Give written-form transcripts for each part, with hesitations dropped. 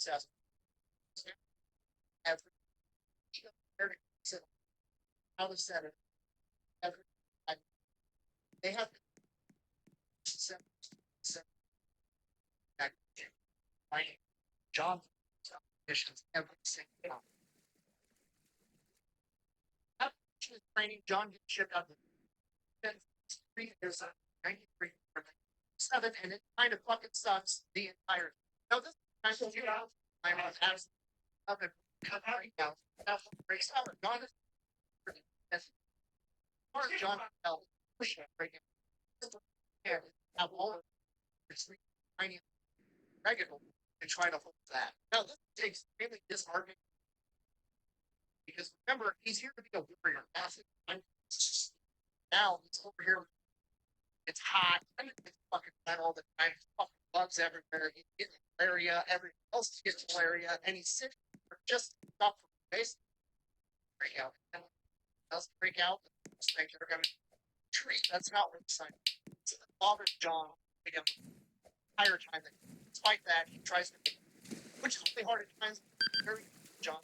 successful. Every how to set it. Every they have job missions every single time. After training, John gets shipped out to 3 years, 93, 7, and it kind of fucking sucks the entire. No, this time of year, I'm on absolute up and cut right now. That's what breaks out. John is John Bell pushing breaking and have all of this tiny regular and try to hold that. Now this takes extremely disheartening because remember he's here to be a warrior. Now he's over here. It's hot. It's fucking wet all the time. There's fucking bugs everywhere. He's getting malaria. Everyone else is getting malaria, and he's sick. Just stop from base break out. And doesn't break out. Things are going to treat. That's not what he's saying. It bothers John the entire time. Despite that, he tries to make it, which is really hard at times. Very John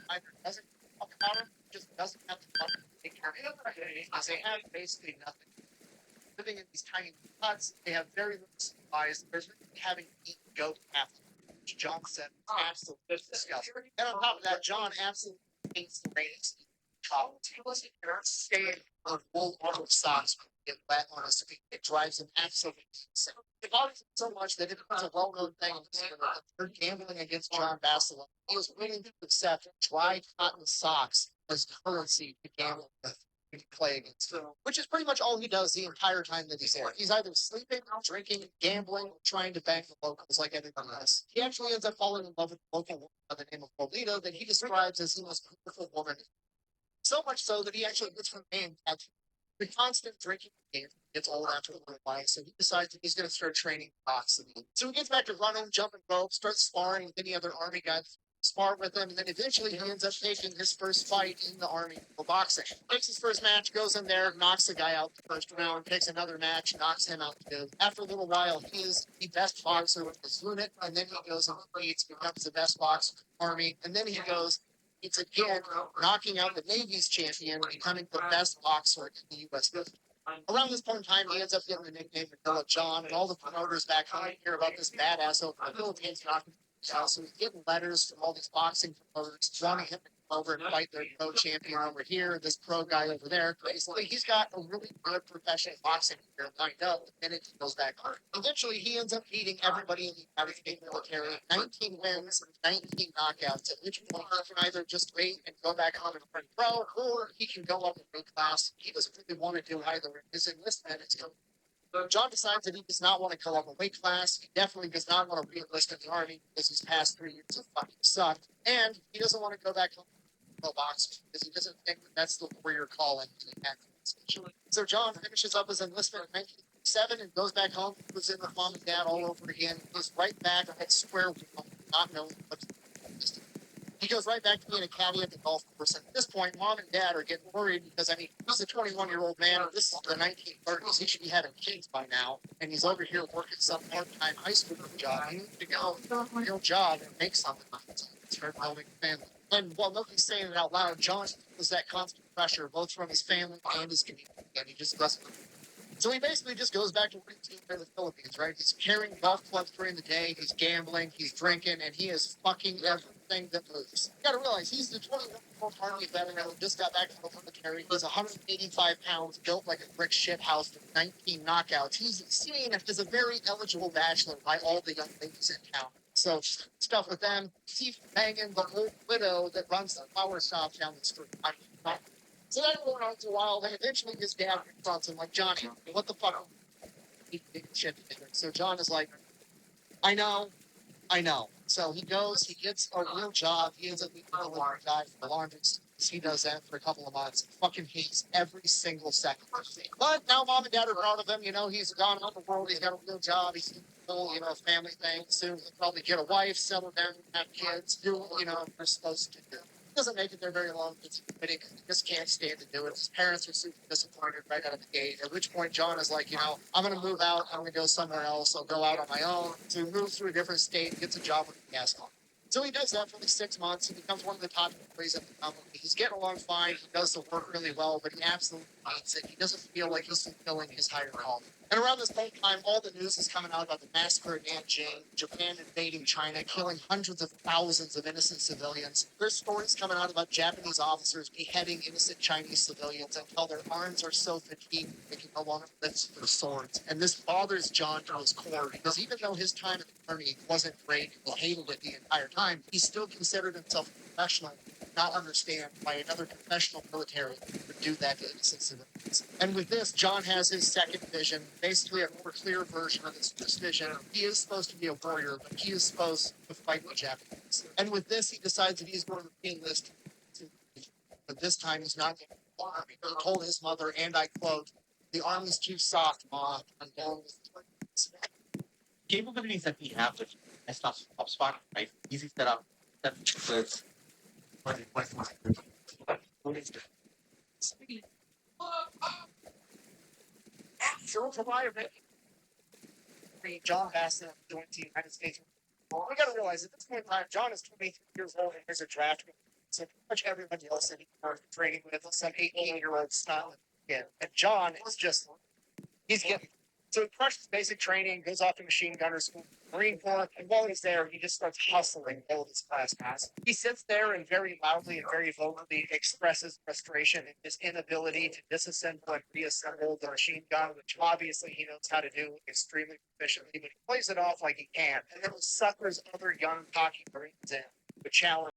either doesn't talk about him, just doesn't have to fucking take care of him. Because they have basically nothing. Living in these tiny huts, they have very little supplies. There's having to eat goat after, which John said absolutely disgusting. And on top of that, John absolutely hates the rains. Staying on wool rubber socks get wet on his feet. It drives him absolutely insane. It bothers him so much that it becomes a well-known thing for gambling against John Bassel. He was willing to accept dry cotton socks as currency to gamble with. Play against, which is pretty much all he does the entire time that he's there. He's either sleeping, drinking, gambling, or trying to bank the locals like everyone else. He actually ends up falling in love with a local woman by the name of Lolita that he describes as the most beautiful woman. So much so that he actually gets her name tattooed. The constant drinking game gets old after a little while, so he decides that he's going to start training boxing. So he gets back to running, jumping rope, starts sparring with any other army guys. Spar with him, and then eventually he ends up taking his first fight in the army for boxing. Takes his first match, goes in there, knocks the guy out the first round, takes another match, knocks him out too. After a little while, he is the best boxer with his unit, and then he goes and competes, becomes the best boxer in the army, and then he goes, it's again knocking out the Navy's champion, becoming the best boxer in the U.S. Around this point in time, he ends up getting the nickname Vanilla John, and all the promoters back home hear about this badass over in the Philippines knocking. So he's getting letters from all these boxing promoters wanting him to come over and fight their pro champion over here, this pro guy over there. Basically, he's got a really good professional boxing career lined up, and it goes back hard. Eventually, he ends up beating everybody in the United States military, 19 wins, 19 knockouts, at which point he can either just wait and go back home and run pro, or he can go up in weight class. He doesn't really want to do either. His enlistment is going. John decides that he does not want to go up a weight class. He definitely does not want to re-enlist in the army because his past 3 years have fucking sucked. And he doesn't want to go back home to boxing because he doesn't think that that's the warrior calling. So John finishes up his enlistment in 1987 and goes back home. He was in with mom and dad all over again. He's right back at square one, not knowing what to do. He goes right back to being a caddy at the golf course. And at this point, mom and dad are getting worried because, I mean, he's a 21-year-old man. This is the 1930s. He should be having kids by now. And he's over here working some part-time high school job. He needs to go to a real job and make something of himself. Start building a family. And while nobody's saying it out loud, John feels that constant pressure, both from his family and his community. And he just doesn't. So he basically just goes back to what he's doing in the Philippines, right? He's carrying golf clubs during the day, he's gambling, he's drinking, and he is fucking everything that moves. You gotta realize, he's the 21-year-old Army veteran who just got back from the military. He's 185 pounds, built like a brick shithouse with 19 knockouts. He's seen as a very eligible bachelor by all the young ladies in town. So stuff with them, he's banging the old widow that runs the flower shop down the street. So that went on for a while, then eventually his dad confronts him, like, Johnny, what the fuck? Shit together. So John is like, I know. So he goes, he gets a real job, he ends up being a delivery guy for the laundry. He does that for a couple of months. Fucking hates every single second. But now mom and dad are proud of him, he's gone out the world, he's got a real job, he's full, family thing. Soon he'll probably get a wife, settle down, have kids, do what, they're supposed to do. Doesn't make it there very long. It's quitting. He just can't stand to do it. His parents are super disappointed right out of the gate. At which point, John is like, I'm going to move out. I'm going to go somewhere else. I'll go out on my own. So he moves to a different state, gets a job with a gas company. So he does that for like 6 months. He becomes one of the top employees at the company. He's getting along fine. He does the work really well, but he absolutely hates it. He doesn't feel like he's fulfilling his higher calling. And around this same time, all the news is coming out about the massacre at Nanjing, Japan invading China, killing hundreds of thousands of innocent civilians. There's stories coming out about Japanese officers beheading innocent Chinese civilians until their arms are so fatigued they can no longer lift their swords. And this bothers John to his core because even though his time in the army wasn't great and he hated it the entire time, he still considered himself a professional, not understand why another professional military would do that to innocent civilians. And with this, John has his second vision, basically a more clear version of his first vision. He is supposed to be a warrior, but he is supposed to fight the Japanese. And with this, he decides that he's going to enlist, but this time he's not going to the army. He told his mother, and I quote, "The army's too soft, Ma. I'm going with the Capabilities that we have with HubSpot, right? Easy setup, that with Sure, provide John Bassett joined the United States. Well, we got to realize at this point in time, John is 23 years old and he's a draft. So pretty much everybody else that he's training with is some 18-year-old snot kid. And John is just, he's getting, so he crushes basic training, goes off to machine gunner school, Marine Corps, and while he's there, he just starts hustling all of his class pass. He sits there and very loudly and very vocally expresses frustration at his inability to disassemble and reassemble the machine gun, which obviously he knows how to do extremely proficiently, but he plays it off like he can. And then suckers other young cocky Marines in with challenge